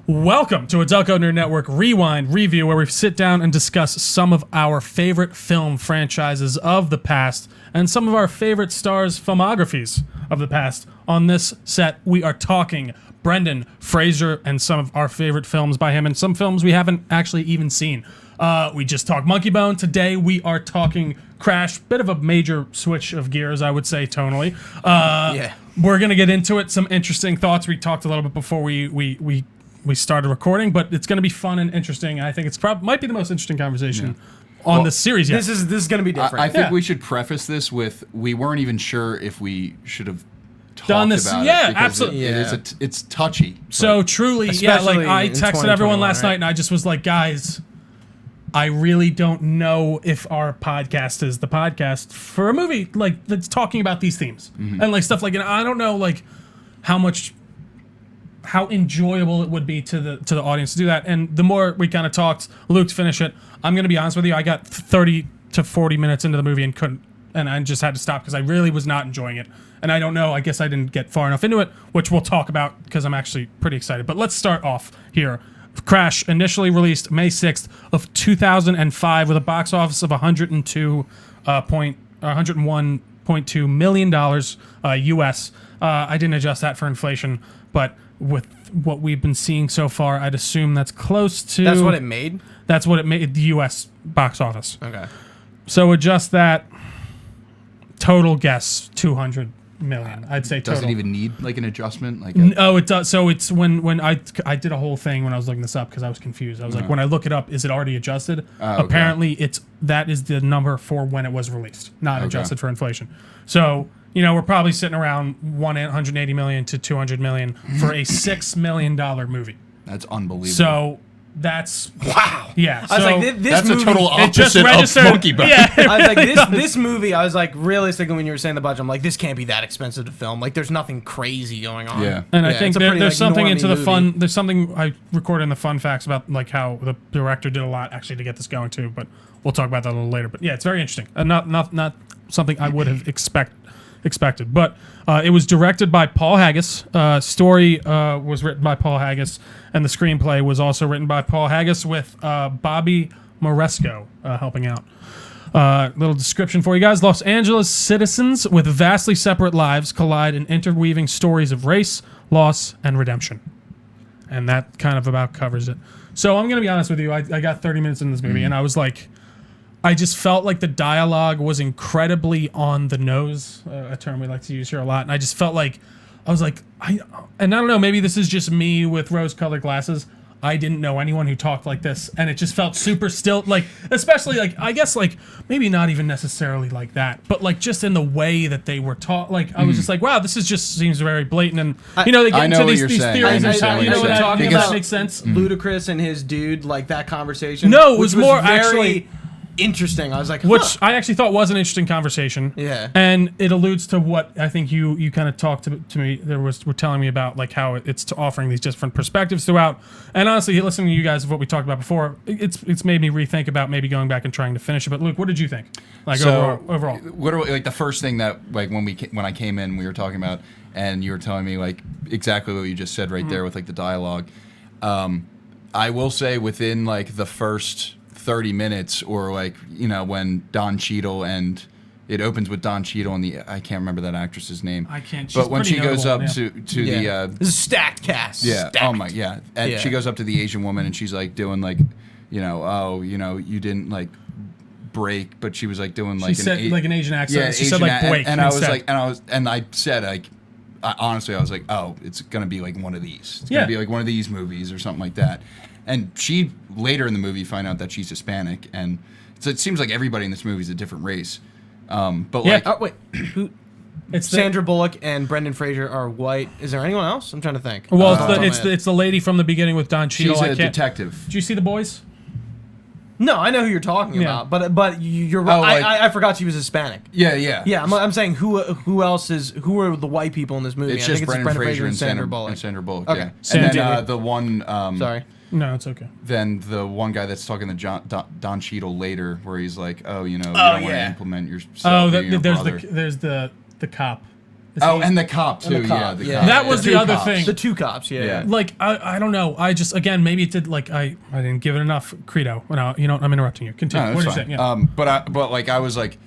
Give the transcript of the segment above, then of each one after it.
Welcome to a Delco Nerd Network Rewind Review, where we sit down and discuss some of our favorite film franchises of the past and some of our favorite stars' filmographies of the past. On this set, we are talking Brendan Fraser and some of our favorite films by him and some films we haven't actually even seen. We just talked Monkey Bone. Today, we are talking Crash. Bit of a major switch of gears, I would say, tonally. We're going to get into it. Some interesting thoughts. We talked a little bit before we started recording, but it's going to be fun and interesting. I think it's might be the most interesting conversation on this series yet. This is going to be different. I think we should preface this with we weren't even sure if we should have done this. About yeah, it absolutely. It's touchy. So truly, like I texted everyone last night, and I just was like, guys, I really don't know if our podcast is the podcast for a movie like that's talking about these themes and like stuff like. And I don't know like how enjoyable it would be to the audience to do that. And the more we kind of talked, Luke, to finish it, I'm going to be honest with you, I got 30 to 40 minutes into the movie and I just had to stop because I really was not enjoying it. And I don't know, I guess I didn't get far enough into it, which we'll talk about because I'm actually pretty excited. But let's start off here. Crash, initially released May 6th of 2005 with a box office of $101.2 million US. I didn't adjust that for inflation, but with what we've been seeing so far, I'd assume that's close to... That's what it made? That's what it made, the U.S. box office. Okay. So adjust that, total guess, 200 million. I'd say total. Does it even need like an adjustment? Oh, it does. So it's when I did a whole thing when I was looking this up because I was confused. I was like, when I look it up, is it already adjusted? Apparently, that is the number for when it was released, not adjusted for inflation. So... we're probably sitting around 180 million to 200 million for a $6 million movie. That's unbelievable. So that's wow. Yeah. I was like, this that's movie, a total opposite of Monkey Bone. Yeah. I was like, this movie. I was like, realistically, when you were saying the budget, I'm like, this can't be that expensive to film. Like, there's nothing crazy going on. Yeah. And I think there's something into the movie. fun. There's something I recorded in the fun facts about like how the director did a lot actually to get this going too. But we'll talk about that a little later. But yeah, it's very interesting. Not something I would have expected. But it was directed by Paul Haggis. Story was written by Paul Haggis, and the screenplay was also written by Paul Haggis with Bobby Moresco helping out. Little description for you guys. Los Angeles citizens with vastly separate lives collide in interweaving stories of race, loss, and redemption. And that kind of about covers it. So I'm going to be honest with you. I got 30 minutes in this movie, and I was like... I just felt like the dialogue was incredibly on the nose, a term we like to use here a lot. And I just felt like, I don't know, maybe this is just me with rose-colored glasses. I didn't know anyone who talked like this. And it just felt super still, like, especially like, I guess like, maybe not even necessarily like that, but like just in the way that they were taught. Like, I was just like, wow, this is just seems very blatant. And, they get into these theories and stuff. You know what I'm talking about? Makes sense. Ludacris and his dude, like that conversation. No, it was more very actually... interesting. I was like, which I actually thought was an interesting conversation. Yeah. And it alludes to what I think you kind of talked to me. Were telling me about like how it's offering these different perspectives throughout. And honestly, listening to you guys of what we talked about before, it's made me rethink about maybe going back and trying to finish it. But Luke, what did you think? Like overall. What are like the first thing that like when I came in, we were talking about, and you were telling me like exactly what you just said right there with like the dialogue. I will say within like the first 30 minutes or like when Don Cheadle and it opens with Don Cheadle and I can't remember that actress's name. I can't. But when she goes up to this is a stacked cast. Yeah. Stacked. Oh my. Yeah. And she goes up to the Asian woman and she's like doing like, you didn't like break, but she was like doing like she said like an Asian accent. Yeah, she said like break. And I was like, I said like. Honestly, I was like, oh, it's gonna be like one of these. It's gonna be like one of these movies or something like that. And she later in the movie find out that she's Hispanic, and so it seems like everybody in this movie is a different race. But like, wait, it's Sandra Bullock and Brendan Fraser are white. Is there anyone else? I'm trying to think. Well, it's the lady from the beginning with Don Cheadle. She's a detective. Did you see The Boys? No, I know who you're talking about, but you're right. I forgot she was Hispanic. Yeah. I'm saying who are the white people in this movie? It's I just think Brendan Fraser and Sandra Bullock. Okay. And then the one. Sorry. No, it's okay. Then the one guy that's talking to Don Cheadle later, where he's like, you don't want to implement your. There's the cop. Oh, and the cop too. And the cop, the yeah. cop. That was two the other cops. thing. The two cops, yeah. Like I don't know. I just again maybe it did like I didn't give it enough credo. No, you know I'm interrupting you. Continue. No, What are that's you saying? fine. Yeah. But like I was like,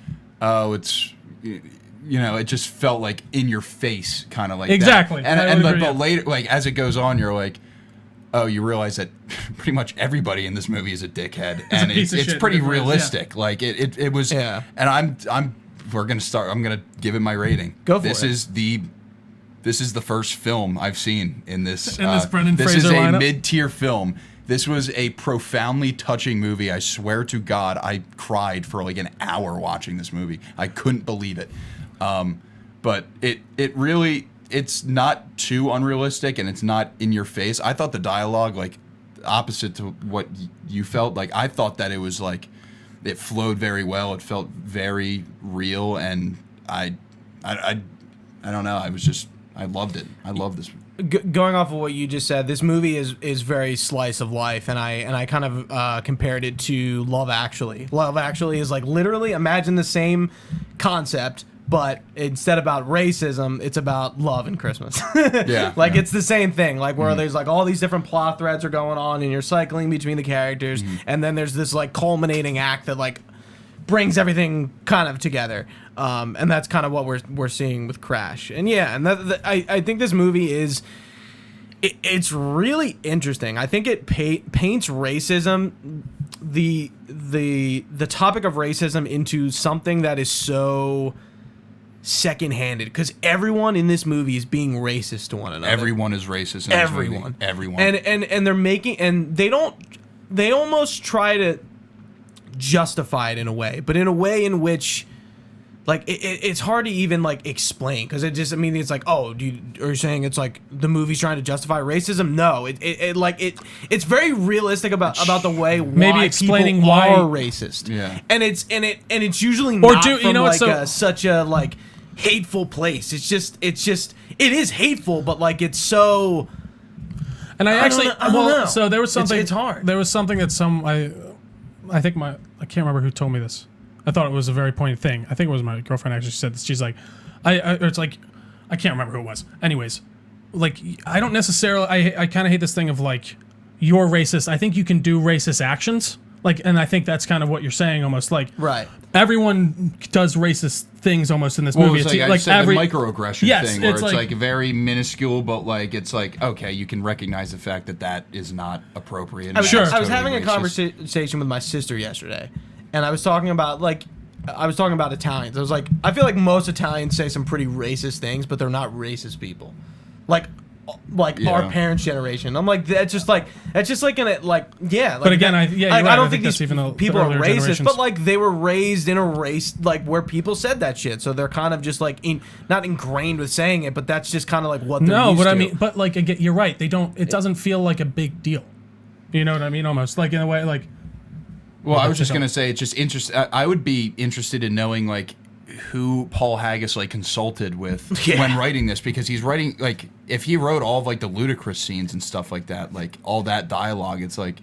oh, it's it just felt like in your face, kind of like Exactly. that. I And would agree, but yeah. later, like as it goes on, you're like, oh, you realize that pretty much everybody in this movie is a dickhead, and piece of it's shit, pretty yeah. realistic. Like it was. Yeah. And I'm gonna give it my rating. Go for this it. This is the first film I've seen in this. In this Brendan this Fraser is a lineup? mid-tier film. This was a profoundly touching movie. I swear to God, I cried for like an hour watching this movie. I couldn't believe it. But it really, it's not too unrealistic and it's not in your face. I thought the dialogue, like opposite to what you felt, like I thought that it was like, it flowed very well. It felt very real, and I don't know. I loved it. I love this. Going off of what you just said, this movie is very slice of life, and I kind of compared it to Love Actually. Love Actually is like literally imagine the same concept, but instead about racism, it's about love and Christmas. Yeah, like yeah. it's the same thing. Like where there's like all these different plot threads are going on, and you're cycling between the characters, and then there's this like culminating act that like brings everything kind of together. And that's kind of what we're seeing with Crash. And yeah, and I think this movie is it's really interesting. I think it paints racism, the topic of racism, into something that is so second-handed, because everyone in this movie is being racist to one another. Everyone is racist in Everyone. this movie. Everyone. And they're making, and they almost try to justify it in a way, but in a way in which like it's hard to even like explain, because it's like, oh, are you saying it's like the movie's trying to justify racism? No, it's very realistic about the way Maybe why explaining people why- are racist. Yeah. and it's usually Or not do- you from know what, like so- such a like hateful place. It is hateful, but like it's so. And I don't know. so there was something. It's hard. There was something that I think I can't remember who told me this. I thought it was a very poignant thing. I think it was my girlfriend actually said this. She's like, it's like, I can't remember who it was. Anyways, like, I don't necessarily, I kind of hate this thing of like, you're racist. I think you can do racist actions. Like, and I think that's kind of what you're saying almost. Like, Right. everyone does racist things almost in this Well, movie. it's It's like, the microaggression Yes, thing, where it's it's like- like very minuscule, but like it's like, okay, you can recognize the fact that is not appropriate. and I was, Sure. that's I was totally having a racist. conversation with my sister yesterday, and I was talking about Italians. I was like, I feel like most Italians say some pretty racist things, but they're not racist people. Like Yeah. our parents' generation. I'm like, that's just like in it, like, yeah. Like But again, that, you're like, right. I don't I think think that's these even the people are earlier racist, generations. but like they were raised in a race like where people said that shit, so they're kind of just like not ingrained with saying it, but that's just kind of like what they're No, used but to. I mean, but like, again, you're right. They don't, it doesn't feel like a big deal. You know what I mean? Almost like in a way, like, Well, I was just Don't. gonna say, it's just interest. I would be interested in knowing like who Paul Haggis like consulted with Yeah. when writing this, because he's writing like if he wrote all of like the ludicrous scenes and stuff like that, like all that dialogue, it's like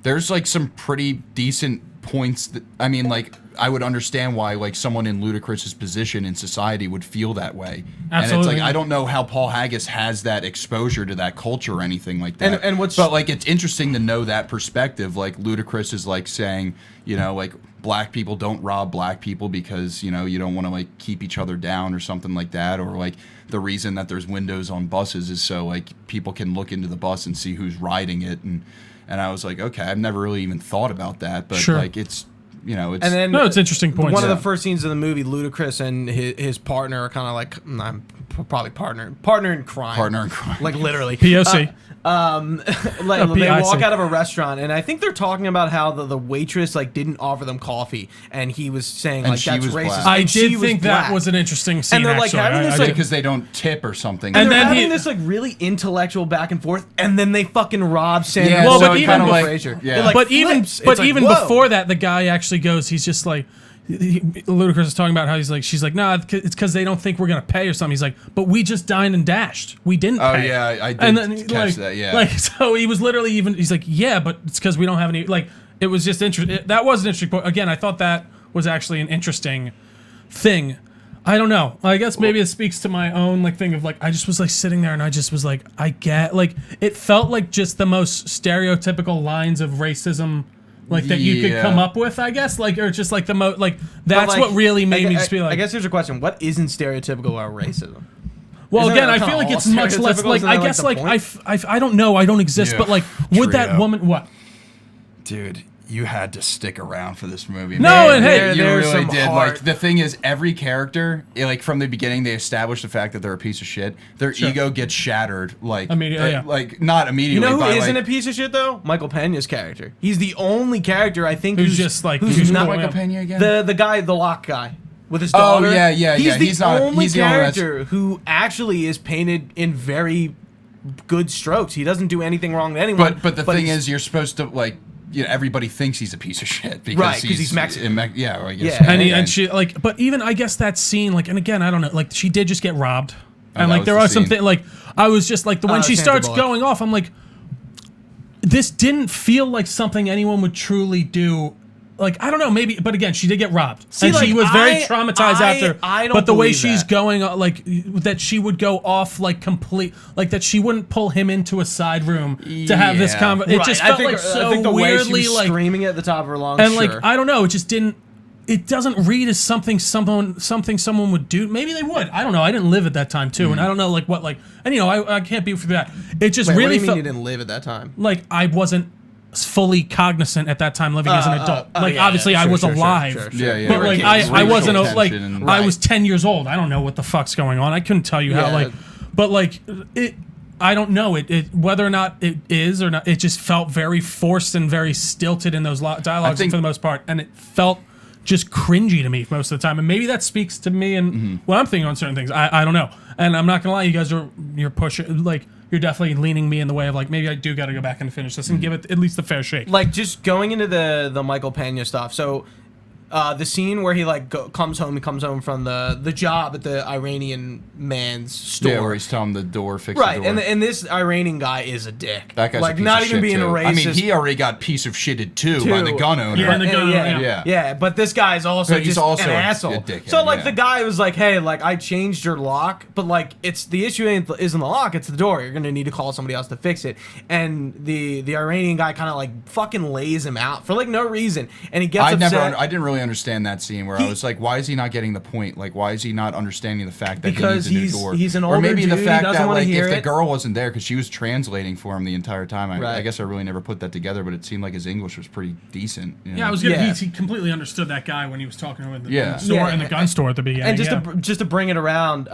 there's like some pretty decent points that I mean, like I would understand why like someone in Ludacris's position in society would feel that way. And it's Absolutely. like I don't know how Paul Haggis has that exposure to that culture or anything like that. And what's- but like it's interesting to know that perspective. Like Ludacris is like saying, you know, like black people don't rob black people because, you know, you don't want to like keep each other down or something like that, or like the reason that there's windows on buses is so like people can look into the bus and see who's riding it. And I was like, okay, I've never really even thought about that, but Sure. like it's, you know, it's And then no, it's interesting points. one of Yeah. the first scenes of the movie, Ludacris and his partner are kind of like, probably partner in crime. Partner in crime. Like literally. POC. Like, they PIC. walk out of a restaurant, and I think they're talking about how the waitress like didn't offer them coffee, and he was saying And like she that's was racist. black. I and she did think was that black. was an interesting scene. they're, like, actually. having this, I like- did. because they don't tip or something. And And they're then having he- this like really intellectual back and forth, and then they fucking rob Sandra. Yeah, Well, so but it even kinda like, Fraser. yeah. It, like, but even flips. It's like, whoa. before that, the guy actually goes. He's just like, Ludacris is talking about how he's like, she's like, nah, it's because they don't think we're gonna pay or something. He's like, but we just dined and dashed. We didn't. Oh, pay. yeah, I did And then, catch like, that, yeah. Like, so he was literally even. He's like, yeah, but it's because we don't have any. Like, it was just interesting. That was an interesting point. Again, I thought that was actually an interesting thing. I don't know. I guess maybe it speaks to my own like thing of like I just was like sitting there and I just was like I get like it felt like just the most stereotypical lines of racism like that you could come up with, I guess, like or just like the most like that's like, what really made me just be like. I guess here's a question: what isn't stereotypical about racism? Well, Isn't again, that I feel like all it's much less stereotypical? like Isn't I that, guess the like point? I don't know, I don't exist, Yeah, but like would that trio. woman what? Dude, you had to stick around for this movie. No, man. and hey, you there's really some did. heart. Like the thing is, every character, like from the beginning, they established the fact that they're a piece of shit. Their ego gets shattered, like Immediately, yeah. like not You immediately. know who by, isn't like, a piece of shit though? Michael Pena's character. He's the only character I think Who's just like who's who's not going Michael up. Pena again? the guy, the lock guy with his Oh, daughter. yeah. He's the He's not- only he's the only one that's- character who actually is painted in very good strokes. He doesn't do anything wrong to anyone. But the thing he's- is, you're supposed to like. You know, everybody thinks he's a piece of shit because Right, 'cause he's Mexican. Yeah, I guess. Yeah. And she like, but even I guess that scene, like, and again, I don't know, like, she did just get robbed, and that like was there the are some scene. things, like, I was just like, when she Sandra starts Bullock. going off, I'm like, this didn't feel like something anyone would truly do. Like, I don't know, maybe, but again, she did get robbed, and like, she was very I- traumatized I- after. I don't but the way believe she's that. going, like, that she would go off like complete, like that she wouldn't pull him into a side room to have this Yeah. conversation. It Right, just I felt think, like so I think the way she weirdly was like screaming at the top of her lungs, and sure. like I don't know, it just didn't. It doesn't read as something someone would do. Maybe they would. I don't know. I didn't live at that time too, and I don't know like what like. And you know, I can't be for that. It just Wait, really what do you mean felt you didn't live at that time? like I wasn't fully cognizant at that time living as an adult. Like yeah, obviously yeah, I sure, was sure, alive. sure. Yeah. But right. like I wasn't Racial like tension and- I was 10 years old. I don't know what the fuck's going on. I couldn't tell you how Yeah. like, but like it. I don't know it whether or not it is or not. It just felt very forced and very stilted in those dialogues think- for the most part, and it felt just cringy to me most of the time. And maybe that speaks to me and what I'm thinking on certain things. I don't know. And I'm not gonna lie, you guys you're pushing like. You're definitely leaning me in the way of like maybe I do got to go back and finish this and give it at least a fair shake. Like just going into the Michael Pena stuff. So the scene where he like comes home from the job at the Iranian man's store. Yeah, where he's telling the door, fix right, the door. and this Iranian guy is a dick. That guy's like a piece not of even shit being too. racist. I mean, he already got piece of shitted too by the gun owner. Yeah, and the gun owner, yeah, yeah. But this guy's also But he's just also an a asshole. dickhead, So like yeah. the guy was like, "Hey, like I changed your lock, but like it's the issue isn't the lock, it's the door. You're gonna need to call somebody else to fix it." And the Iranian guy kind of like fucking lays him out for like no reason, and he gets upset. I didn't really understand that scene where I was like, why is he not getting the point? Like, why is he not understanding the fact that Because he needs a new door? he's an or older maybe the dude, he fact doesn't that wanna like hear if the it. girl wasn't there because she was translating for him the entire time. I Right. guess I really never put that together, but it seemed like his English was pretty decent. You know? Yeah, I was gonna. Yeah. He completely understood that guy when he was talking to him in the, Yeah. in the store Yeah. in the gun store at the beginning. And yeah. just to bring it around,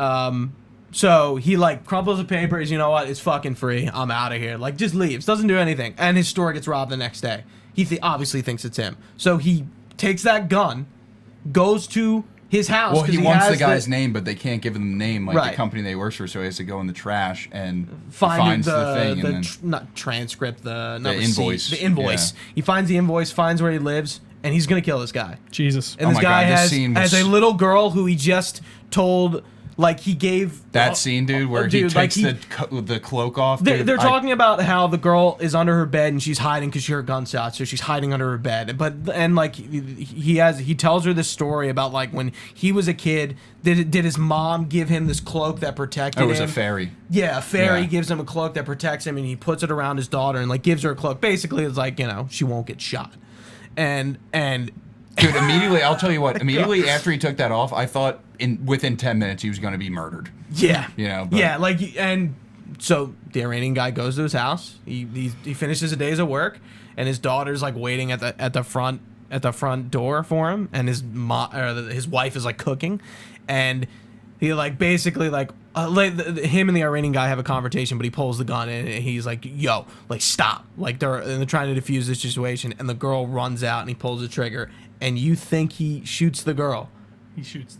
so he like crumples the papers. You know what? It's fucking free. I'm out of here. Like just leaves. Doesn't do anything. And his store gets robbed the next day. He obviously thinks it's him. So he takes that gun, goes to his house. Well, 'cause he wants has the guy's name, but they can't give him the name, like Right. the company they works for. So he has to go in the trash and Find finds the thing, and then not transcript, the invoice. the invoice. Yeah. He finds the invoice, finds where he lives, and he's gonna kill this guy. Jesus. And Oh this my guy God, this has scene was- a little girl who he just told, like he gave that scene, dude, where he dude, like, takes the cloak off. They're, dude, they're talking about how the girl is under her bed and she's hiding because she heard gunshots, so she's hiding under her bed. And like he tells her this story about like when he was a kid, did his mom give him this cloak that protected him? It was a fairy. Yeah, a fairy Yeah. gives him a cloak that protects him, and he puts it around his daughter and like gives her a cloak. Basically, it's like she won't get shot. And Dude, immediately, I'll tell you what. Immediately after he took that off, I thought within 10 minutes he was going to be murdered. yeah, You know, but- yeah, like and so the Iranian guy goes to his house. He finishes a days of work, and his daughter's like waiting at the front door for him, and his wife is like cooking, and he like basically like. Him and the Iranian guy have a conversation, but he pulls the gun and he's like, "Yo, like stop!" Like they're trying to defuse this situation, and the girl runs out and he pulls the trigger, and you think he shoots the girl? He shoots.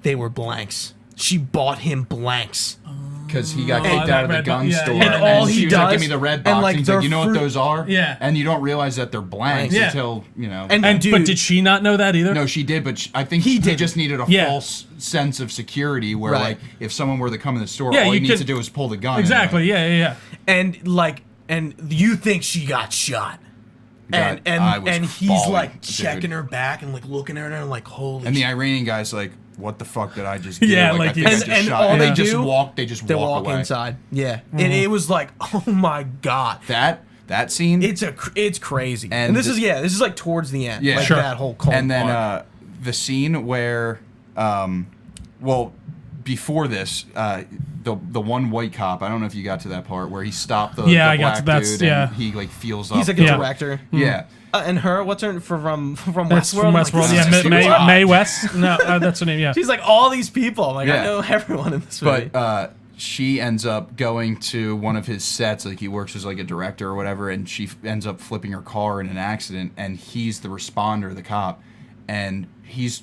They were blanks. She bought him blanks. Because he got Oh, kicked that out of the red gun box, yeah, store. yeah. And all he she was like, does- give me the red and, box. like, And he's like, they're you know what fruit- those are? Yeah. And you don't realize that they're blanks Yeah. until, you know. And And dude, but did she not know that either? no, she did, but I think He he didn't. just needed a Yeah. false sense of security where, Right. like, if someone were to come in the store, Yeah, all he you needs could- to do is pull the gun. Exactly. Anyway. Yeah. and you think she got shot. God, I was And he's bawling, like dude. checking her back and like looking at her and like holy And the shit. Iranian guy's like, what the fuck did I just do? Yeah, I like, think I and- just and shot. all And they they just do- walk. They walk walk away. inside. Yeah, and it was like, oh my god, That scene. it's crazy. And And this is like towards the end. Yeah. like Sure. that whole cold And then part. the scene where, well, before this, the one white cop. I don't know if you got to that part where he stopped the Yeah, I black got to- that's- dude yeah. and he like feels up. he's like a Yeah. director. yeah. And her, what's her from That's Westworld? from I'm like, Westworld. this Yeah, is too May, much. May West. No, that's her name. Yeah. She's like all these people. I'm like, Yeah. I know everyone in this movie. But she ends up going to one of his sets, like he works as like a director or whatever, and she ends up flipping her car in an accident, and he's the responder, the cop, and he's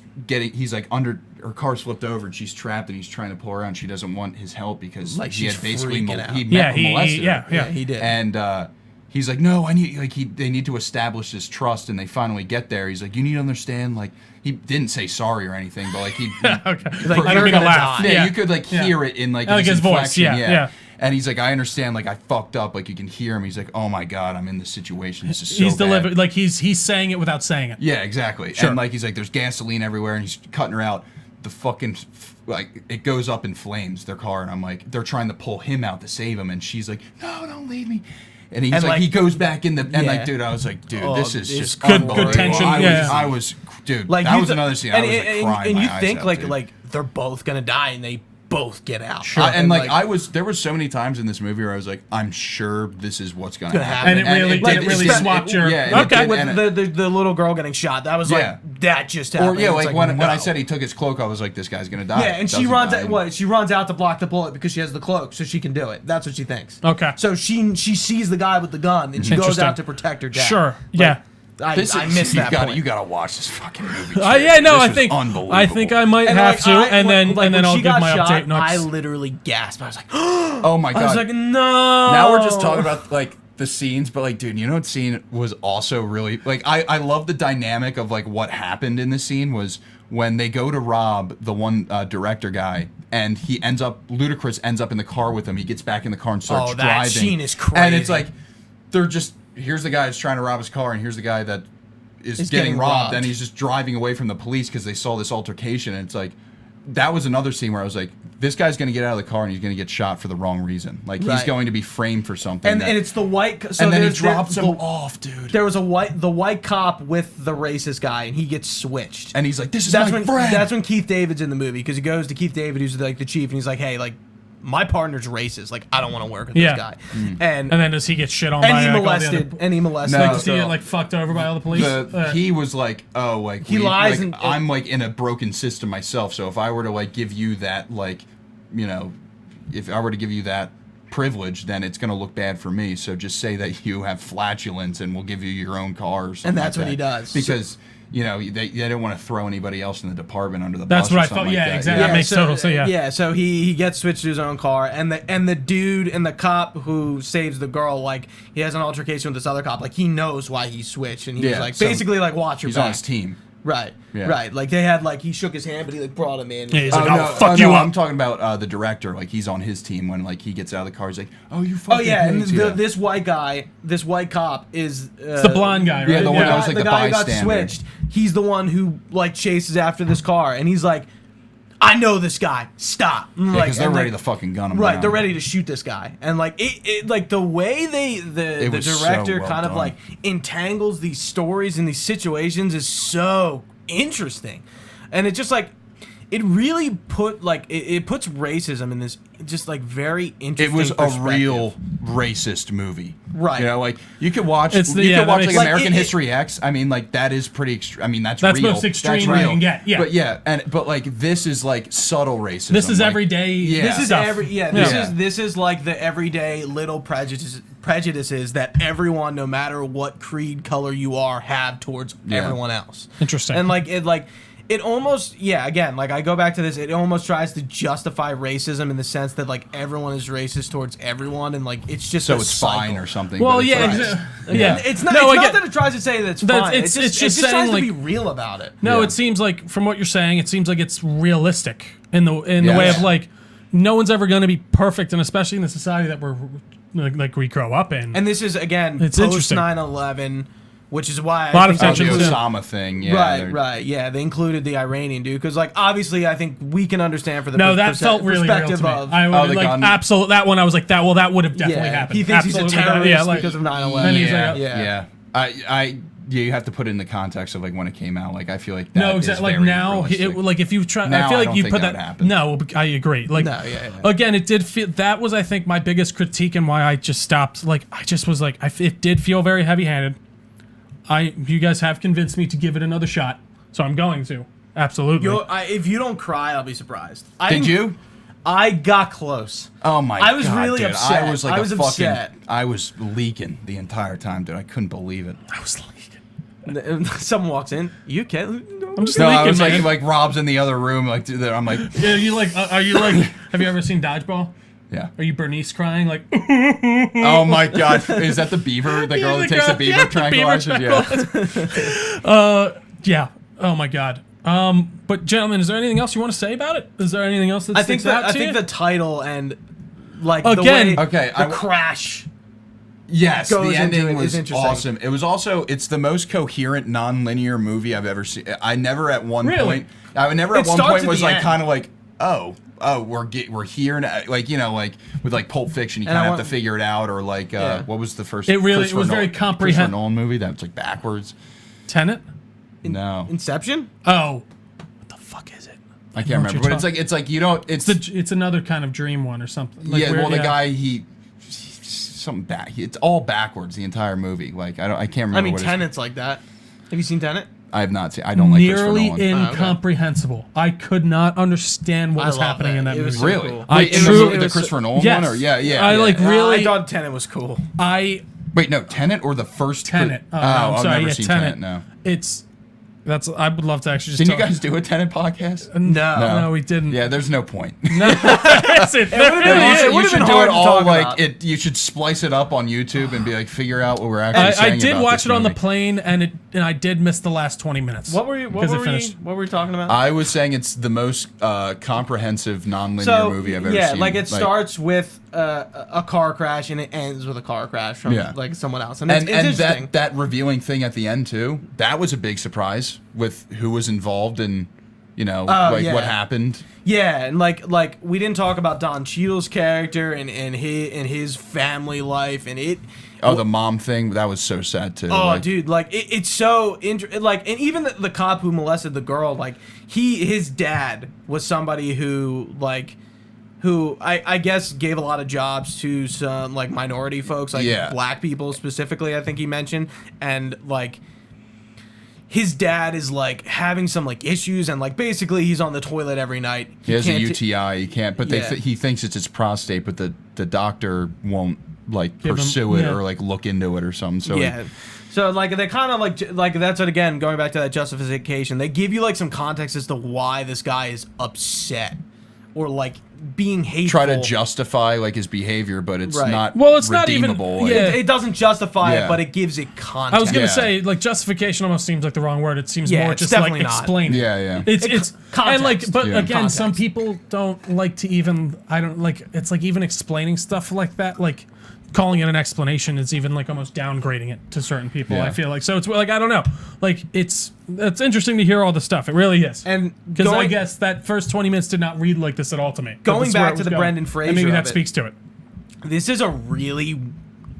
like under her car's flipped over and she's trapped and he's trying to pull her out and she doesn't want his help because Like, he she's had basically freaking out. molested her. yeah, he did. And he's like, no, I need they need to establish this trust, and they finally get there. He's like, you need to understand, like he didn't say sorry or anything, but like he Okay. Like, I you're don't make a gonna laugh. die. yeah, you could like Yeah. hear it in like Like his voice, inflection, yeah. And he's like, I understand, like I fucked up, like you can hear him. He's like, oh my god, I'm in this situation. This is so He's bad. delivered like he's saying it without saying it. Yeah, exactly. Sure. And like he's like, there's gasoline everywhere, and he's cutting her out. The fucking like it goes up in flames, their car, and I'm like, they're trying to pull him out to save him, and she's like, no, don't leave me. And he's And, like, like, he goes back in the and yeah. like, dude, I was like, dude, Oh, this is it's just good unbelievable. tension, I yeah. was, dude, like that you was th- another scene. I was like crying and my you eyes think out, like dude. like they're both gonna die, and they both get out. And like I was, there were so many times in this movie where I was like, I'm sure this is what's gonna Gonna happen. happen. And it really Like, did it really it's- swapped your yeah, and it okay. did, with and the little girl getting shot, that was Yeah. like that just or happened. yeah, It's like when I no. said he took his cloak, I was like, this guy's gonna die. Yeah, and she Doesn't runs die. out. She runs out to block the bullet because she has the cloak, so she can do it. That's what she thinks. Okay. So she sees the guy with the gun, and she goes Interesting. out to protect her dad. Sure. Yeah. I This I is- missed that point. You gotta watch this fucking movie. Yeah, no, This I is think unbelievable. I think I might And, have like, to, and then when I'll she give got my shot, update next. I literally gasped. I was like, Oh my god! I was like, no. Now we're just talking about like the scenes, but like, dude, you know what scene was also really like I love the dynamic of like what happened in this scene was when they go to rob the one director guy, and he ends up Ludacris ends up in the car with him. He gets back in the car and starts Oh, that driving. scene is And it's crazy. like they're just here's the guy that's trying to rob his car, and here's the guy that is Is getting getting robbed, robbed. and he's just driving away from the police because they saw this altercation, and it's like. That was another scene where I was like, "This guy's going to get out of the car and he's going to get shot for the wrong reason. Like he's Right. going to be framed for something." and that- it's the white. So and then he there's drops him the, off, dude. There was the white cop with the racist guy, and he gets switched. And he's like, "This is that's my when friend." that's when Keith David's in the movie, because he goes to Keith David, who's like the chief, and he's like, hey, like my partner's racist. Like I don't want to work with Yeah. this guy. Mm. And And then does he get shit on and by he like, all the molested other, and he molested. No. the does he get girl. like fucked over by all the police? He was like, "Oh, like He lies like, and- I'm like in a broken system myself. So if I were to like give you that, like, you know, if I were to give you that privilege, then it's gonna look bad for me. So just say that you have flatulence, and we'll give you your own car or something." And that's like what he that. does. because you know they don't want to throw anybody else in the department under the That's bus. what or I something thought. like Yeah, that. exactly. That makes total sense, yeah. Yeah, so he gets switched to his own car, and the dude and the cop who saves the girl, like he has an altercation with this other cop, like he knows why he switched, and he's Yeah, like so basically like watch your He's back. on his team. Right, Yeah. right. Like they had like he shook his hand, but he like brought him in. Yeah, he's Oh, like, no, I'll fuck oh, you no, up. I'm talking about the director. Like he's on his team when like he gets out of the car. He's like, "Oh, you Oh fucking." yeah, and pigs." Yeah. this white guy, this white cop is It's the blonde guy, right? Yeah, the one that was like the the guy who got bystander. switched. He's the one who like chases after this car, and he's like, "I know this guy. Stop!" Yeah, Like, because they're and, ready like, to fucking gun him. Right, down. they're ready to shoot this guy, and like it like the way the was so director well kind of done. like entangles these stories and these situations is so interesting, and it just like it really put like it puts racism in this just like very It interesting. was a perspective. real racist movie, Right. You know, like you could watch, It's the- you yeah, could that watch makes- like Like, American it- History X. I mean, like that is pretty extreme. I mean, that's That's real. most extreme That's you real. can get, yeah. But yeah, but like this is like subtle racism. This is like, everyday. Yeah. This is stuff. Yeah. this is like the everyday little prejudices that everyone, no matter what creed, color you are, have towards Yeah. everyone else. Interesting. And it almost again, like I go back to this, it almost tries to justify racism in the sense that like everyone is racist towards everyone, and like it's just So a it's fine cycle. or something. Well, but it's yeah, like- yeah. It's not. No, I it's not get- that it tries to say that it's That's- fine. it's just it saying, tries to like- be real about it. No, Yeah. it seems like from what you're saying, it seems like it's realistic in the Yeah. way of Yeah. like no one's ever going to be perfect, and especially in the society that we're like we grow up in. And this is again It's post interesting. 9/11, which is why A lot of Oh, the tension. Osama thing. Yeah. Right. Yeah, they included the Iranian dude because, like, obviously, I think we can understand for the No, that felt really real to perspective me. of. I would, the like gun. absolute that one. I was like that. Well, that would have definitely Yeah, happened. he thinks he's a Absolutely, terrorist yeah, like, because of 9/11. And he's Yeah. like, Yeah. You have to put it in the context of like when it came out. Like I feel like no, exactly. Like now, like if you try, Now, I feel I like don't you think put that that. would happen. No, I agree. Like No, yeah. again, it did feel that was I think my biggest critique and why I just stopped. Like I just was like, it did feel very heavy-handed. You guys have convinced me to give it another shot, so I'm going to absolutely. If you don't cry, I'll be surprised. Did you? I got close. Oh my! I was God, really dude. upset. I was like I was a fucking. upset. I was leaking the entire time, dude. I couldn't believe it. I was like, Someone walks in. You can't. I'm just No, I leaking, was man. like Rob's in the other room. Like I'm like, Yeah, you like? Are you like? Have you ever seen Dodgeball? yeah. Are you Bernice crying like? Oh my God! Is that the beaver? The girl that takes the beaver tranquilizers? Yeah. Yeah. Oh my God. But gentlemen, is there anything else you want to say about it? Is there anything else that I think sticks out that I to think you? the title and like Again- the way Okay, the crash. Yes, goes the into ending it was is interesting. awesome. It was also it's the most coherent non-linear movie I've ever seen. I never at one Really? point I never at It one starts point at was the like end. kind of like we're here now, like like with like Pulp Fiction you And I kind of have want- to figure it out or like Yeah. what was the first It really- it Christopher was very Nolan- comprehend- Christopher Nolan movie that was like backwards. Tenet? No, Inception. Oh, what the fuck is it? I know can't what remember. you're But it's like you don't. It's another kind of dream one or something. Like yeah. where- Well, the guy he something back. It's all backwards the entire movie. Like I can't remember. I mean, what Tenet's like that. Have you seen Tenet? I have not seen. I don't like Christopher nearly Nolan. okay. incomprehensible. I could not understand what I was love happening that. in that It was movie. so Really? cool. I Wait, in truly- the Christopher Nolan Yes. one, or yeah. I like really. I thought Tenet was cool. Wait, no, Tenet or the first Tenet. Oh, Oh, no, I'm I've sorry. never Yeah, seen Tenet. No. I would love to actually just. Didn't you talk- guys do a Tenet podcast? No, we didn't. Yeah, there's no point. That's it. would've been Yeah, awesome. it It you would've should been do hard it to all talk like about. it. You should splice it up on YouTube and be like, figure out what we're actually I saying. did about watch this it on the movie. plane, and I did miss the last 20 minutes. What were you? Because it finished. What were we talking about? I was saying it's the most comprehensive non-linear movie I've ever seen. like it starts with a car crash and it ends with a car crash from Yeah. like someone else, and and it's interesting. that revealing thing at the end too. That was a big surprise with who was involved and yeah. what happened. Yeah, and like we didn't talk about Don Cheadle's character and his family life and it. Oh, the mom thing, that was so sad too. Oh, like, dude, like it's so like, and even the cop who molested the girl, like his dad was somebody who I guess gave a lot of jobs to some like minority folks, like Yeah. black people specifically. I think he mentioned, and like his dad is like having some like issues, and like basically he's on the toilet every night. He has a can't UTI. He can't, but Yeah. he thinks it's his prostate, but the doctor won't like Give him- pursue it yeah. or like look into it or something. So Yeah. So like they kind of like that's what, again, going back to that justification, they give you like some context as to why this guy is upset or like being hateful. try to justify like his behavior, but it's Right. not. Well, it's not even- redeemable. yeah. It doesn't justify Yeah. it, but it gives it context. I was gonna Yeah. say like justification almost seems like the wrong word. It seems Yeah, more it's just like definitely not. explaining. Yeah, yeah. It's context. and like, but Yeah. again, some Context. people don't like to even. I don't like. It's like even explaining stuff like that, like calling it an explanation is even like almost downgrading it to certain people. Yeah. I feel like so. It's like I don't know. Like it's interesting to hear all the stuff. It really is. And because I going- guess that first 20 minutes did not read like this at all to me. But Going this is where back it to was the going. Brendan And Fraser maybe of that it. speaks to it. This is a really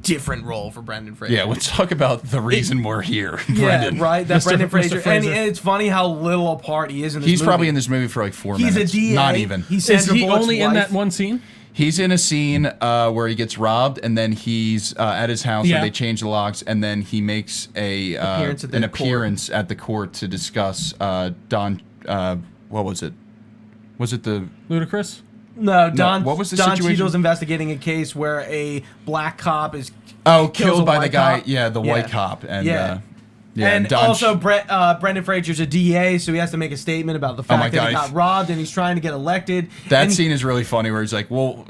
different role for Brendan Fraser. Yeah, let's talk about the reason we're here, Yeah, Brendan. right. That Mr. Brendan Mr. Fraser. And Fraser. it's funny how little a part he is in this He's movie. probably in this movie for like 4 He's minutes. a DA. Not even. He's Is Sandra he Bullock's only in wife. that one scene? He's in a scene where he gets robbed, and then he's at his house Yeah. where they change the locks, and then he makes a Appearance at the an court. appearance at the court to discuss Don. What was it? Was it the? Ludicrous. No, Don. what was the Don situation? Cheadle's investigating a case where a black cop is Oh, kills killed a by the white guy. cop. Yeah, the Yeah. white cop, and Yeah. and and Don also Brendan Fraser's a DA, so he has to make a statement about the fact my that he God. got robbed and he's trying to get elected. That And- scene is really funny where he's like, "Well,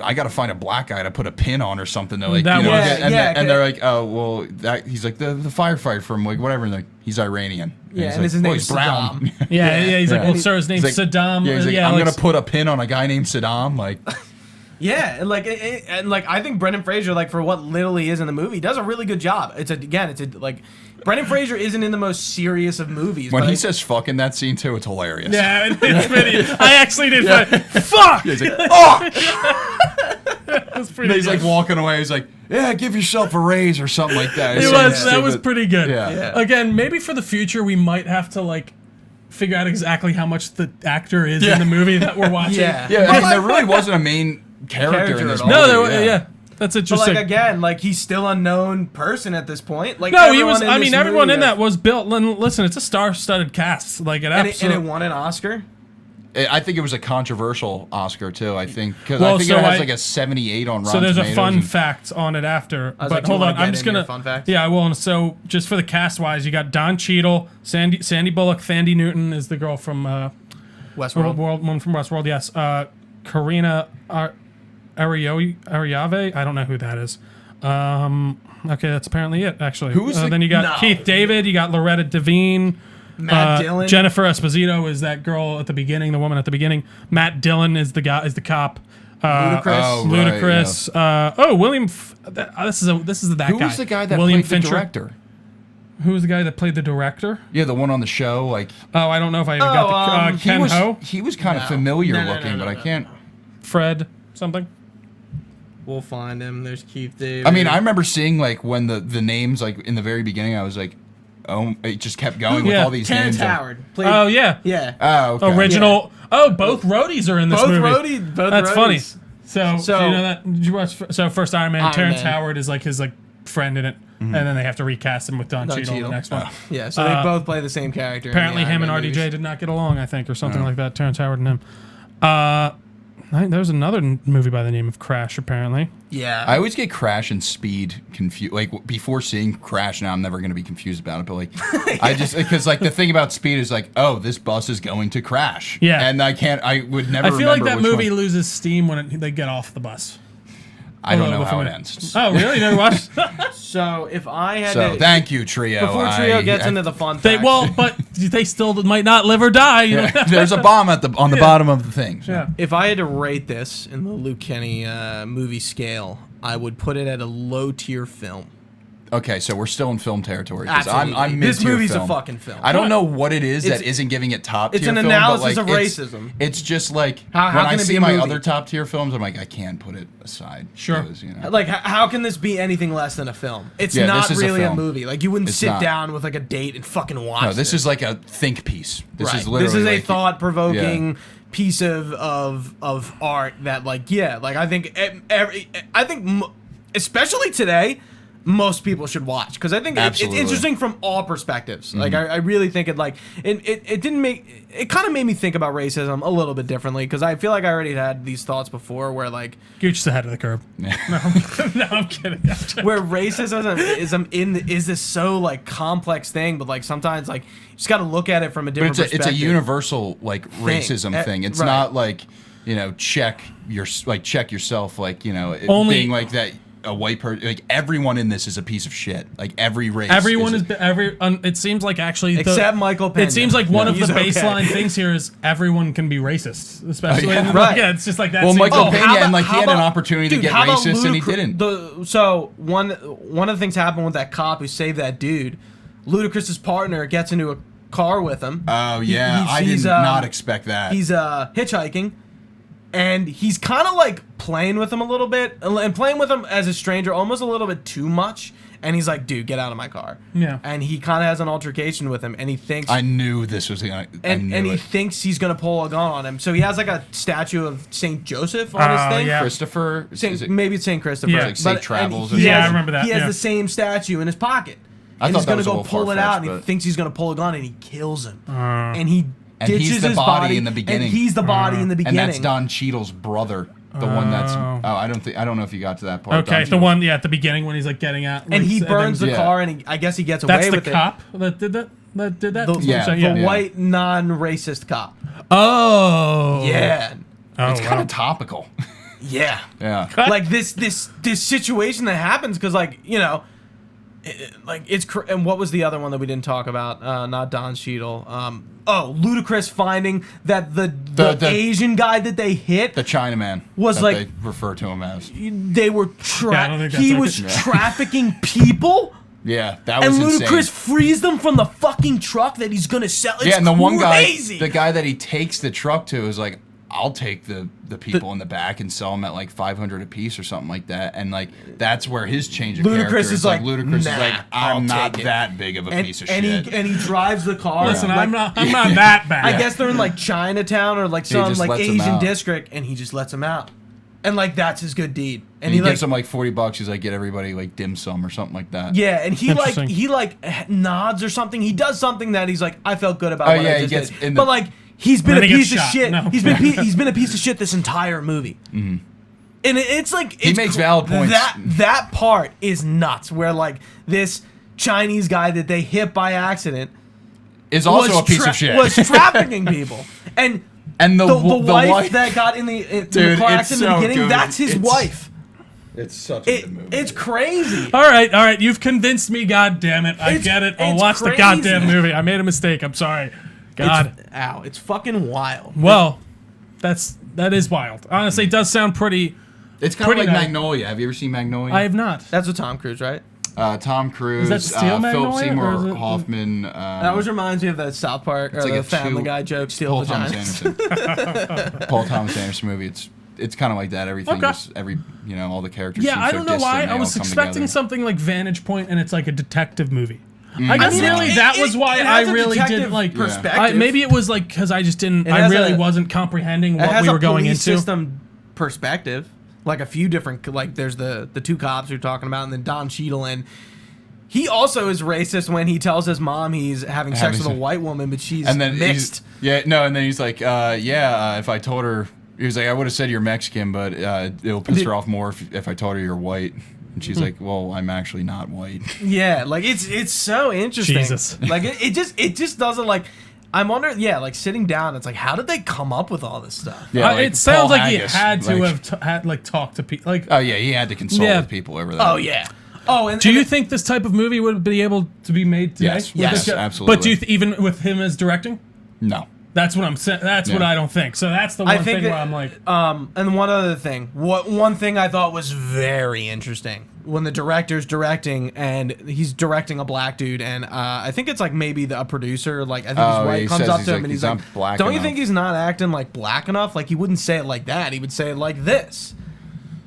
I got to find a black guy to put a pin on or something." They're like, That you know, was- and they're like, "Oh, well, that." He's like the firefighter from like whatever, and like he's Iranian. Yeah, he's and like, his "Well, name's he's brown." Saddam. Yeah, yeah. He's like, Yeah. well, sir, his name's He's like, Saddam. Yeah, he's like, yeah, I'm like, gonna put a pin on a guy named Saddam. Like, Yeah, and like I think Brendan Fraser, like for what little he is in the movie, does a really good job. Like Brendan Fraser isn't in the most serious of movies. When but he says "fuck" in that scene too, it's hilarious. Yeah, it's pretty. I actually did. Fuck. He's like, "Oh!" That's pretty. He's good. like walking away. He's like, "Yeah, give yourself a raise or something like that." It was. That was pretty good. Yeah. Again, maybe for the future we might have to like figure out exactly how much the actor is in the movie that we're watching. Yeah. Yeah, I mean, there really wasn't a main character in this at movie. all. No, yeah. That's But interesting. like again, like he's still a known person at this point. Like No, he was. everyone in I this mean, everyone movie in that was built. Listen, it's a star-studded cast. Like it and absolutely. it won an Oscar. I think it was a controversial Oscar too. I think because Well, I think so it has I- like a 78 on Rotten So there's Tomatoes. a fun and- fact on it after. I was But like, do you hold wanna on, I'm get just into gonna. your fun facts? Yeah, I will. And so just for the cast-wise, you got Don Cheadle, Sandy Bullock, Thandie Newton is the girl from Westworld. one from Westworld. Yes, Karina Ariave. I don't know who that is. Okay, that's apparently it. Actually, Who is the- then you got No. Keith David. You got Loretta Devine. Matt Dillon. Jennifer Esposito is that girl at the beginning, the woman at the beginning. Matt Dillon is the guy, is the cop. Ludacris. Oh, right, Ludacris. William. This is that Who guy. was the guy that William played Fincher. the director? Who was the guy that played the director? Yeah, the one on the show. Like Oh, I don't know if I even got the Ken Ho, he was kind of No. familiar No, looking, but I can't. Fred something. We'll find him. There's Keith David. I mean, I remember seeing like when the names like in the very beginning, I was like, oh, it just kept going with Yeah. all these Terrence names. Howard. Played, Oh yeah. Yeah. Oh, okay. Original. Oh, both roadies are in this Both movie. both That's roadies. funny. So So- do you know that? Did you watch? So first Iron Man, Iron Terrence Man. Howard is like his like friend in it, and then they have to recast him with Don Cheadle in the next one. Yeah, so they both play the same character. in the Apparently, Iron him and Man RDJ movies. did not get along, I think, or something like that. Terrence Howard and him. I think there's another movie by the name of Crash, apparently. Yeah. I always get Crash and Speed confused. Like before seeing Crash, now I'm never going to be confused about it. But like, I just because like the thing about Speed is like, oh, this bus is going to crash. Yeah. and I would never. I feel like remember that which movie one. loses steam when they get off the bus. I don't Although know how it before- ends. Oh, really? You never watched? so if I had So to, thank you, Trio. before Trio gets into the fun They facts, but they still might not live or die. You know? there's a bomb on the bottom of the thing. So. Yeah. if I had to rate this in the Luke Kenney movie scale, I would put it at a low tier film. Okay, so we're still in film territory. 'Cause I'm Absolutely. mid-tier This movie's a film. fucking film. I don't know what it is It's- that isn't giving it top it's tier an film, analysis but, of like, racism. It's just like How when can I it be see a my movie? other top tier films, I'm like, I can't put it aside. Sure. Because, you know. Like, how can this be anything less than a film? It's Yeah, not this is a really a, film. movie. Like, you wouldn't It's sit not. down with like a date and fucking watch. No, this is like a think piece. This right. is literally This is a like, thought-provoking piece of art that, like, yeah, like I think especially today, most people should watch because I think it's Absolutely. interesting from all perspectives. Like I really think it it kind of made me think about racism a little bit differently because I feel like I already had these thoughts before where like You're just ahead of the curve. No, I'm kidding. where racism is this so like complex thing, but like sometimes like you just got to look at it from a But different it's a perspective. universal like racism thing. It's right. not like check yourself like it Only- being like that. A white person, like everyone in this is a piece of shit. Like every race, Everyone is it seems like actually Except Michael Pena. It seems like one of the He's okay. baseline things here is everyone can be racist, especially yeah. Right. Yeah, it's just like that. Well, seems- Michael Oh, Pena how about- and like he how had an about- opportunity dude, to get how about racist and he Ludacris- didn't. So one of the things happened with that cop who saved that dude. Ludacris's partner gets into a car with him. Oh yeah, I he's, did not expect that. He's hitchhiking, and he's kind of like playing with him a little bit, and playing with him as a stranger almost a little bit too much. And he's like, "Dude, get out of my car." Yeah. And he kind of has an altercation with him, and he thinks I knew this was gonna. and he it. thinks he's gonna pull a gun on him. So he has like a statue of Saint Joseph on his Oh, thing. yeah. Christopher. Is it- Maybe it's Saint Christopher. Yeah. Like Saint and Travels or he something. Yeah, I has- remember that, He has yeah. the same statue in his pocket. I And thought he's that gonna was a go little pull it out, and he far-fetched, but- thinks he's gonna pull a gun, and he kills him. And he And he's ditches the his body in the beginning. And he's the body in the and beginning. that's Don Cheadle's brother, the one that's. Oh, I don't know if you got to that part. Okay, Don the Cheadle. one at the beginning when he's like getting out, and he burns the Yeah. car, and I guess he gets away That's the with cop that did that. That did that. it. Yeah, So, The yeah. white non-racist cop. Oh. Yeah. Oh, It's kind wow. of topical. Yeah. Yeah. Like this situation that happens because like like and what was the other one that we didn't talk about? Not Don Cheadle. Ludacris finding that the Asian guy that they hit, the Chinaman, was that like they refer to him as. They were I don't think that's he okay. was trafficking people. Yeah, that was And Ludacris insane. frees them from the fucking truck that he's gonna sell. It's Yeah, and the one guy, crazy. the guy that he takes the truck to is like, I'll take the people in the back and sell them at like $500 a piece or something like that. And like that's where his change of character Ludacris is like, Ludacris is nah, like, I'll I'm not take it. that big of a piece of and shit. He drives the car. Listen, like, I'm not that bad. I guess they're in like Chinatown or like some just like lets 'em Asian out. district, and he just lets them out. And like that's his good deed. And he like, gives them like $40. He's like, get everybody like dim sum or something like that. yeah, and he Interesting. nods or something. He does something that he's like, I felt good about. Oh, what yeah, I he just gets did. in the- But like he's been And a then he piece gets of shot. shit. No. He's been a piece of shit this entire movie. Mm-hmm. And it's like He makes valid points. That part is nuts. Where like this Chinese guy that they hit by accident Is also a piece of shit. was trafficking people. And the the wife wife that got in the Dude, car it's accident in so the beginning, good. that's his wife. It's such a good movie. It's crazy. All right. You've convinced me. God damn it. I get it. I'll it's watch crazy. the goddamn movie. I made a mistake. I'm sorry. God. It's fucking wild. Well, that is wild. Honestly, it does sound pretty. It's kind of pretty like nice. Magnolia. Have you ever seen Magnolia? I have not. That's with Tom Cruise, right? Tom Cruise, Is that Steel Philip Magnolia, or Seymour is it- Hoffman. That always reminds me of that South Park or like the a Family Guy joke, Steel Paul Thomas Vaginas. Anderson. Paul Thomas Anderson movie. It's kind of like that. Everything, Okay. just all the characters. Yeah, seem I so don't know distant, why. they I all was come expecting together. something like Vantage Point, and it's like a detective movie. I guess I mean, really that was why it I has a really detective didn't like. perspective. Maybe it was like because I just didn't. It I has really a- wasn't comprehending It what has we a were going police into. system perspective, like a few different, like there's the two cops we're talking about, and then Don Cheadle, and he also is racist when he tells his mom he's having sex with a white woman, but she's and then mixed. and then he's like, if I told her, he was like, I would have said you're Mexican, but it'll piss her off more if I told her you're white. And she's like, well, I'm actually not white. Yeah, like it's so interesting. Jesus. Like it just doesn't like. I'm wondering, like sitting down, it's like, how did they come up with all this stuff? Yeah, like it sounds Paul like he Haggis, had to like- have had like talked to people. Like, Oh yeah, he had to consult Yeah. with people over that. Oh yeah. Oh, and do you think this type of movie would be able to be made today? Yes, With yes, this guy? absolutely. But do you even with him as directing? No. That's what I'm saying. That's what Yeah. I don't think. So that's the I one think thing that, where I'm like, and one other thing. One thing I thought was very interesting when the director's directing and he's directing a black dude, and I think it's like maybe a producer, like I think his he wife comes says up he's to him like, and he's he's like, not black "Don't you enough." think he's not acting like black enough? Like he wouldn't say it like that. He would say it like this."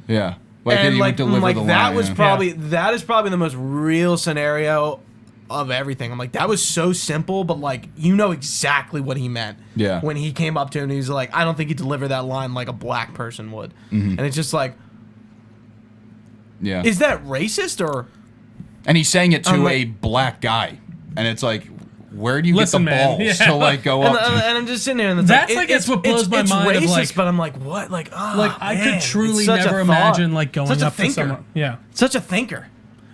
Yeah. Like And he would deliver the that line. was yeah. probably that is probably the most real scenario of everything. I'm like, that was so simple, but like you know exactly what he meant. Yeah. When he came up to him and he's like, I don't think he delivered that line like a black person would. Mm-hmm. And it's just like, Yeah. is that racist or And he's saying it to I'm like- a black guy, and it's like, where do you Listen, get the man, balls yeah. to like go and, up? To? and I'm just sitting there and it's That's like, like, it's what blows my it's mind of, racist, like- but I'm like, what? Like, oh, like I man, could truly it's such a never thought. imagine like going Such a up to thinker. someone. Yeah. Such a thinker.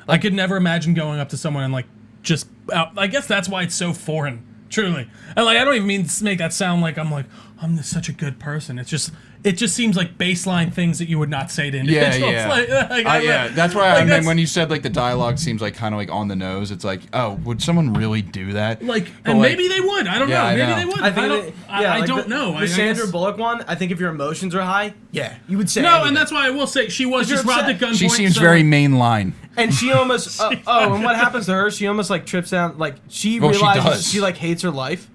I could never imagine going up to someone and like just. I guess that's why it's so foreign. Truly, and like I don't even mean to make that sound like I'm such a good person. It just seems like baseline things that you would not say to individuals. Yeah. Like, Yeah, that's why like, I mean that's- when you said like the dialogue seems like kind of like on the nose. It's like, oh, would someone really do that? Like, But, and like- maybe they would. I don't Yeah, know. I Maybe know. they would. I think I like don't know. The Sandra Bullock one, I think if your emotions are high, you would say No, anything. and that's why I will say she was If you're just robbed at upset- gunpoint. She seems so- very mainline. And she almost and what happens to her? She almost like trips down. Like she Well, she realizes does. she like hates her life.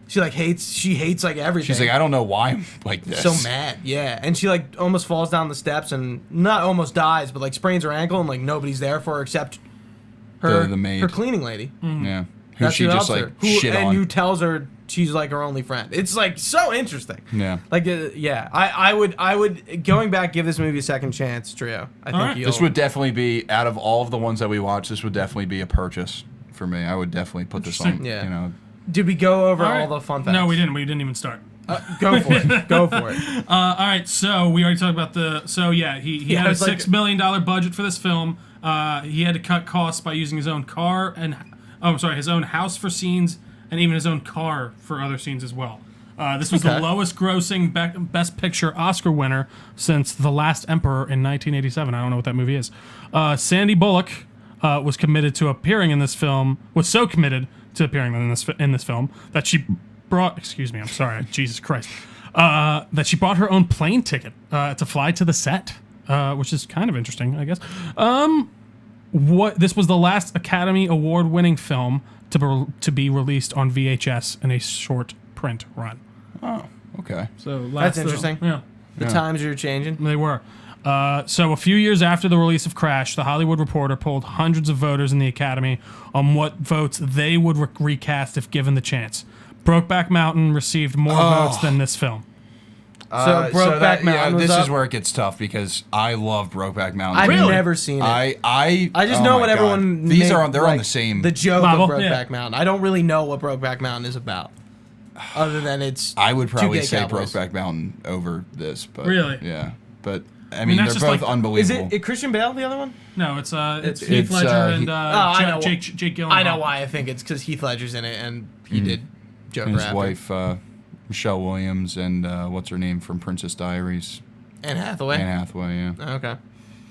She hates like everything. She's like, I don't know why I'm like this. so mad, yeah. And she like almost falls down the steps and not almost dies, but like sprains her ankle and like nobody's there for her except her The maid. her cleaning lady. Yeah. Who That's she who just helps like her. Who, shit and on. who tells her she's like her only friend. It's like so interesting. Yeah. Like I would going back give this movie a second chance, Trio. I think right. you'll. This would definitely be out of all of the ones that we watched. This would definitely be a purchase for me. I would definitely put this on. Yeah. You know. Did we go over All right. all the fun facts? No, we didn't. We didn't even start. Go for it. Go for it. All right, so we already talked about the. So yeah, he Yeah, had a it's like- $6 million budget for this film. He had to cut costs by using his own car and his own house for scenes and even his own car for other scenes as well. This was the Okay. lowest grossing Best Picture Oscar winner since The Last Emperor in 1987. I don't know what that movie is. Sandy Bullock was committed to appearing in this film. Was so committed to appearing in this film that she brought. Excuse me. I'm sorry. Jesus Christ. That she bought her own plane ticket to fly to the set, which is kind of interesting, I guess. This was the last Academy Award-winning film to be released on VHS in a short print run. Oh, okay. So That's interesting. Yeah, The times are changing. they were. So a few years after the release of Crash, The Hollywood Reporter polled hundreds of voters in the Academy on what votes they would recast if given the chance. Brokeback Mountain received more votes than this film. So Brokeback Mountain was this up. is where it gets tough because I love Brokeback Mountain. I've Really? never seen it. I just oh know my what God. everyone. These made, are on. They're on like, the same. The joke Bible, of Brokeback yeah. Mountain. I don't really know what Brokeback Mountain is about, other than it's. I would probably two gay say cowboys. Brokeback Mountain over this, but Really? yeah. But I mean, that's they're just both like- unbelievable. Is it Christian Bale the other one? No, it's It's- Heath Ledger and I know. Jake Gyllenhaal. I know why. I think it's because Heath Ledger's in it and he did Joker and his after. wife, Michelle Williams, and what's her name from Princess Diaries? Anne Hathaway. Anne Hathaway. Yeah, Oh, okay.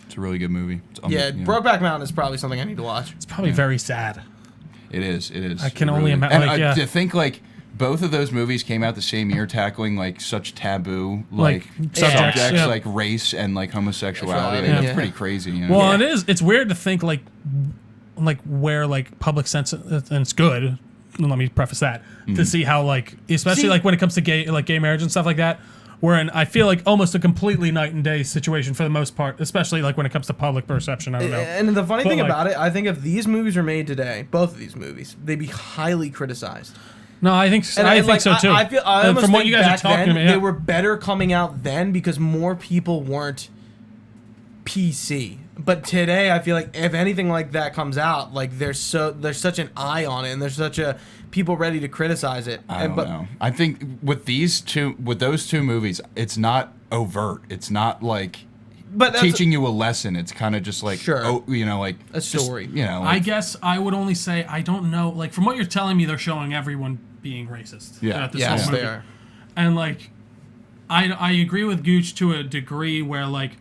it's a really good movie. It's Yeah, Brokeback Mountain is probably something I need to watch. It's probably very sad. It is. It is. I can It only really- imagine. And Like, yeah. to think like both of those movies came out the same year, tackling like such taboo Like, subjects, yeah. like race and like homosexuality. Yeah. That's Yeah. pretty crazy. You know? Well, it is. It's weird to think like where like public sense, and it's good. Let me preface that to see how like, especially See- like when it comes to gay marriage and stuff like that. Wherein I feel like almost a completely night and day situation for the most part, especially like when it comes to public perception. I don't know. And the funny But, thing like- about it, I think if these movies were made today, both of these movies, they'd be highly criticized. No, I think And I like, think so too. I feel I And almost from what think you guys are back talking then, about, yeah. they were better coming out then because more people weren't PC. But today, I feel like if anything like that comes out, like there's such an eye on it, and there's such a people ready to criticize it. I don't know. I think with those two movies, it's not overt. It's not like But that's teaching you a lesson. It's kind of just like, Sure. oh, you know, like a story. Just, you know, I like, guess I would only say I don't know. Like from what you're telling me, they're showing everyone being racist. Yeah. throughout this Yes, whole they movie. are. And like, I agree with Gooch to a degree where like,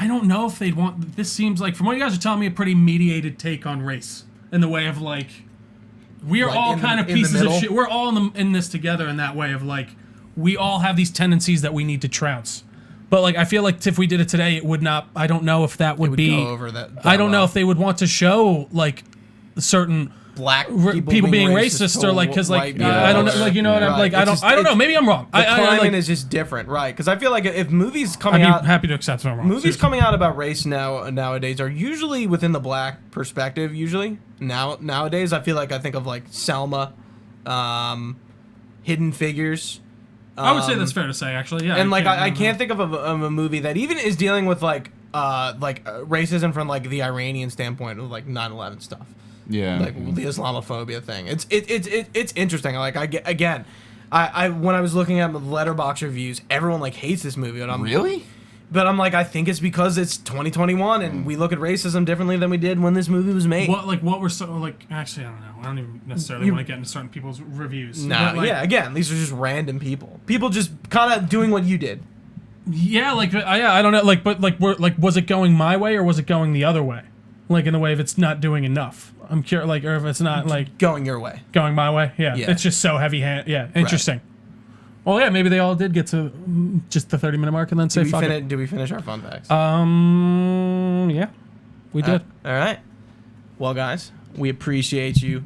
I don't know if they'd want. This seems like from what you guys are telling me, a pretty mediated take on race in the way of like, we are Like all in the- kind of in the pieces of middle? shit. We're all in this together in that way of like, we all have these tendencies that we need to trounce. But like, I feel like if we did it today, it would not. I don't know if that would, would be. go over that I don't know well. if they would want to show like certain Black people being racist or like because like white I don't know people. like you know what I'm Right. like I It's don't just- I don't know it's- maybe I'm wrong. The I climate like, is just different, right? Because I feel like if movies I'd coming be out, happy to accept if I'm wrong. movies Seriously. coming out about race nowadays are usually within the black perspective. Usually nowadays, I feel like I think of like Selma, Hidden Figures. I would say that's fair to say actually. Yeah. And like I can't think of a movie that even is dealing with like racism from like the Iranian standpoint of like 9/11 stuff. yeah. Like the Islamophobia thing. It's interesting. Like I when I was looking at the Letterboxd reviews, everyone like hates this movie. And I'm Really? But I'm like, I think it's because it's 2021 and we look at racism differently than we did when this movie was made. what were so like actually I don't know. I don't even necessarily want to get into certain people's reviews. Nah, But, like, yeah. Again, these are just random people. People just kind of doing what you did. Yeah, like yeah, I don't know. Like, but like, was it going my way or was it going the other way? Like in the way if it's not doing enough. I'm curious, like, or if it's not like Going your way. going my way. Yeah, Yeah. it's just so heavy hand. Yeah, interesting. Well, yeah, maybe they all did get to just the 30-minute mark and then say fuck it. Did we finish our fun facts? Yeah, we did. All right. Well, guys, we appreciate you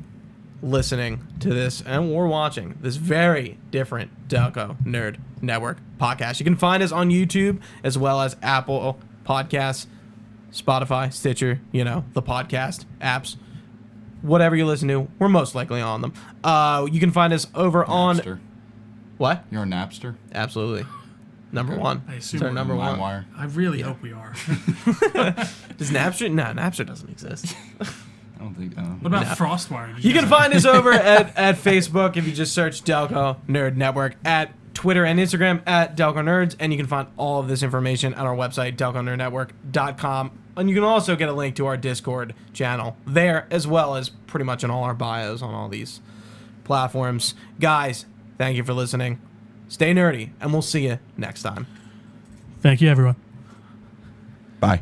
listening to this and or watching this very different Delco Nerd Network podcast. You can find us on YouTube as well as Apple Podcasts, Spotify, Stitcher, the podcast apps. Whatever you listen to, we're most likely on them. You can find us over on... Napster. What? You're a Napster? Absolutely. Number one. I assume It's our we're number one. LimeWire. I really hope we are. Does Napster? No, Napster doesn't exist. I don't think. What about FrostWire? Did You can guys- find us over at Facebook if you just search Delco Nerd Network, at Twitter and Instagram at Delco Nerds, and you can find all of this information on our website, delconerdnetwork.com. And you can also get a link to our Discord channel there, as well as pretty much in all our bios on all these platforms. Guys, thank you for listening. Stay nerdy, and we'll see you next time. Thank you, everyone. Bye.